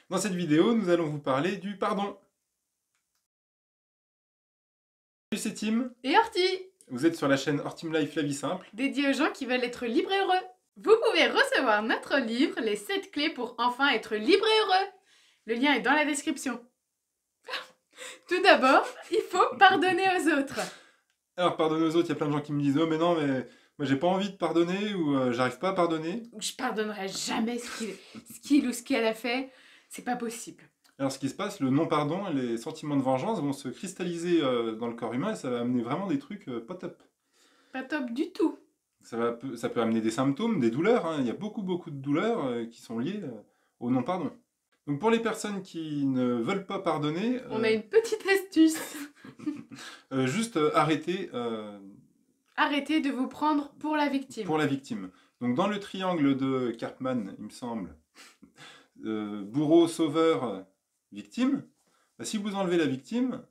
Dans cette vidéo, nous allons vous parler du pardon. Salut, c'est Tim. Et Horty, Vous êtes sur la chaîne Hortim Life La Vie Simple. dédié aux gens qui veulent être libres et heureux. Vous pouvez recevoir notre livre, Les 7 clés pour enfin être libre et heureux. Le lien est dans la description. Tout d'abord, il faut pardonner aux autres. Alors, pardonner aux autres, il y a plein de gens qui me disent oh, mais non, mais moi j'ai pas envie de pardonner ou j'arrive pas à pardonner. Je pardonnerai jamais ce qu'il ou ce qu'elle a fait. C'est pas possible. Alors, ce qui se passe, le non-pardon et les sentiments de vengeance vont se cristalliser dans le corps humain et ça va amener vraiment des trucs pas top. Pas top du tout. Ça peut amener des symptômes, des douleurs. Hein. Il y a beaucoup de douleurs qui sont liées au non-pardon. Donc, pour les personnes qui ne veulent pas pardonner, On a une petite astuce. juste arrêter Arrêtez de vous prendre pour la victime. pour la victime. Donc dans le triangle de Karpman, il me semble, bourreau, sauveur, victime, bah, si vous enlevez la victime,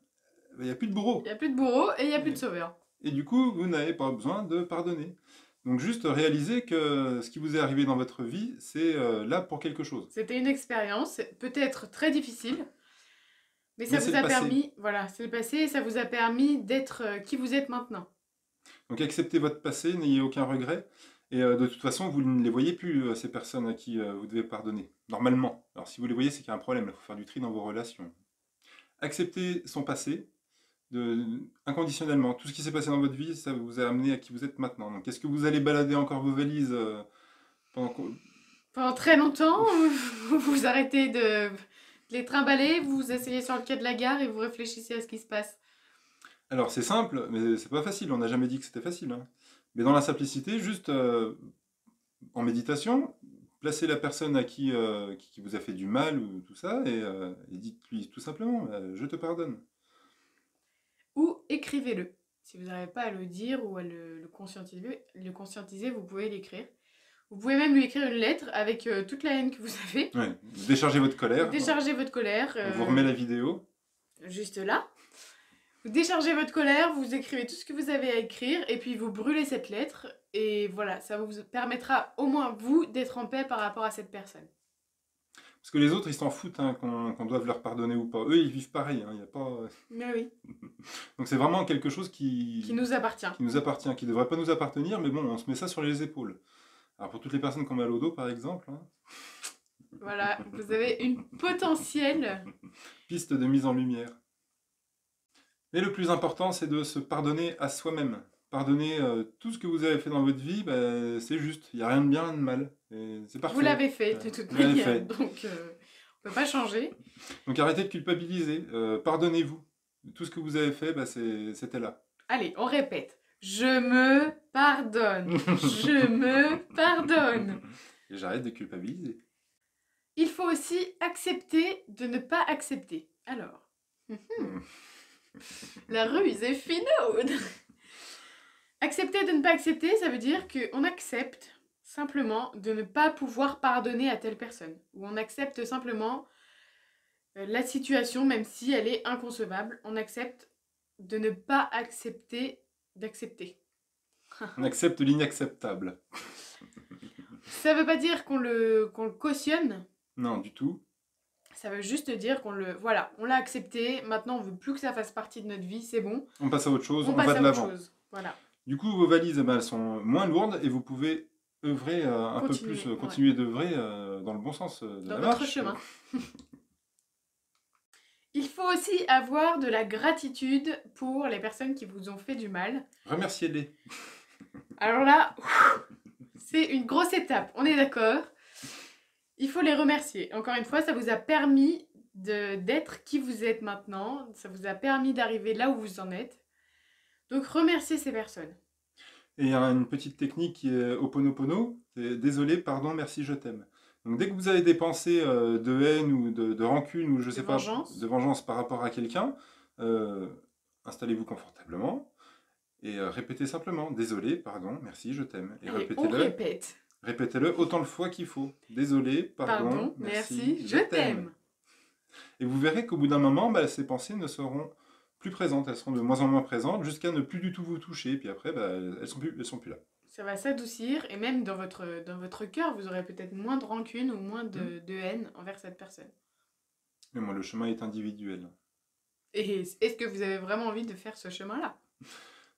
il n'y a plus de bourreau. Il n'y a plus de bourreau et il n'y a plus de sauveur. Et du coup, vous n'avez pas besoin de pardonner. Donc juste réaliser que ce qui vous est arrivé dans votre vie, c'est là pour quelque chose. C'était une expérience, peut-être très difficile, mais ça Mais c'est vous le a passé. permis, voilà, c'est le passé et ça vous a permis d'être qui vous êtes maintenant. Donc acceptez votre passé, n'ayez aucun regret. Et de toute façon, vous ne les voyez plus, ces personnes à qui vous devez pardonner. Normalement. Alors si vous les voyez, c'est qu'il y a un problème. Il faut faire du tri dans vos relations. Accepter son passé, inconditionnellement. Tout ce qui s'est passé dans votre vie, ça vous a amené à qui vous êtes maintenant. Donc, est-ce que vous allez balader encore vos valises pendant Pendant très longtemps, vous vous arrêtez de les trimballer, vous vous asseyez sur le quai de la gare et vous réfléchissez à ce qui se passe. Alors, c'est simple, mais c'est pas facile. On n'a jamais dit que c'était facile. Hein. Mais dans la simplicité, juste en méditation, placez la personne à qui vous a fait du mal ou tout ça et dites-lui tout simplement je te pardonne. Ou écrivez-le. Si vous n'arrivez pas à le dire ou à le conscientiser, vous pouvez l'écrire. Vous pouvez même lui écrire une lettre avec toute la haine que vous avez. Ouais. Déchargez votre colère. Déchargez votre colère. On vous remet la vidéo. Juste là. Vous déchargez votre colère, vous écrivez tout ce que vous avez à écrire et puis vous brûlez cette lettre. Et voilà, ça vous permettra au moins vous d'être en paix par rapport à cette personne. Parce que les autres, ils s'en foutent hein, qu'on doive leur pardonner ou pas. Eux, ils vivent pareil. Hein, y a pas... Mais oui. Donc c'est vraiment quelque chose Qui nous appartient. qui nous appartient, qui ne devrait pas nous appartenir, mais bon, on se met ça sur les épaules. Alors pour toutes les personnes qui ont mal au dos, par exemple, hein, Voilà, vous avez une potentielle. piste de mise en lumière. Mais le plus important, c'est de se pardonner à soi-même. Pardonner tout ce que vous avez fait dans votre vie, bah, c'est juste. Il n'y a rien de bien, rien de mal. C'est parfait. Vous l'avez fait de toute Vous l'avez manière, fait. donc on ne peut pas changer. Donc arrêtez de culpabiliser. Pardonnez-vous. Tout ce que vous avez fait, bah, c'était là. Allez, on répète. Je me pardonne. Je me pardonne. Et j'arrête de culpabiliser. Il faut aussi accepter de ne pas accepter. Alors, la ruse est finaude. Accepter de ne pas accepter, ça veut dire qu'on accepte simplement de ne pas pouvoir pardonner à telle personne. Ou on accepte simplement la situation, même si elle est inconcevable. On accepte de ne pas accepter d'accepter. On accepte l'inacceptable. Ça veut pas dire qu'on le cautionne. Non, du tout. Ça veut juste dire qu'on le... Voilà, on l'a accepté, maintenant on veut plus que ça fasse partie de notre vie, c'est bon. On passe à autre chose, on passe va de à autre l'avant. chose. Voilà. Du coup, vos valises elles sont moins lourdes et vous pouvez œuvrer un peu plus, continuer d'œuvrer dans le bon sens de dans la votre marche. chemin. Il faut aussi avoir de la gratitude pour les personnes qui vous ont fait du mal. Remerciez-les. Alors là, c'est une grosse étape, on est d'accord. Il faut les remercier. Encore une fois, ça vous a permis d'être qui vous êtes maintenant. Ça vous a permis d'arriver là où vous en êtes. Donc remerciez ces personnes. Et il y a une petite technique qui est Ho'oponopono. C'est désolé, pardon, merci, je t'aime. Donc dès que vous avez des pensées de haine ou de rancune ou je sais pas, de vengeance par rapport à quelqu'un, installez-vous confortablement et répétez simplement désolé, pardon, merci, je t'aime. Et répétez-le. Répète. Répétez-le autant de fois qu'il faut. Désolé, pardon, merci, je t'aime. Et vous verrez qu'au bout d'un moment, bah, ces pensées ne seront plus présentes, elles seront de moins en moins présentes jusqu'à ne plus du tout vous toucher. Et puis après, bah, elles sont plus là. Ça va s'adoucir et même dans votre cœur, vous aurez peut-être moins de rancune ou moins de haine envers cette personne. Mais moi, le chemin est individuel. Et est-ce que vous avez vraiment envie de faire ce chemin-là?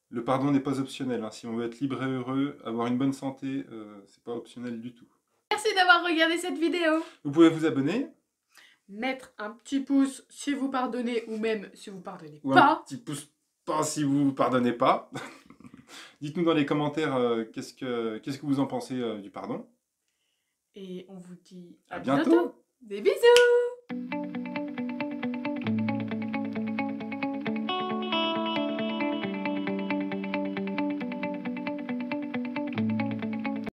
Le pardon n'est pas optionnel, hein. Si on veut être libre et heureux, avoir une bonne santé, c'est pas optionnel du tout. Merci d'avoir regardé cette vidéo. Vous pouvez vous abonner. Mettre un petit pouce si vous pardonnez ou même si vous pardonnez Ou un pas. petit pouce pas si vous pardonnez pas. Dites-nous dans les commentaires qu'est-ce que vous en pensez du pardon. Et on vous dit À bientôt. Des bisous.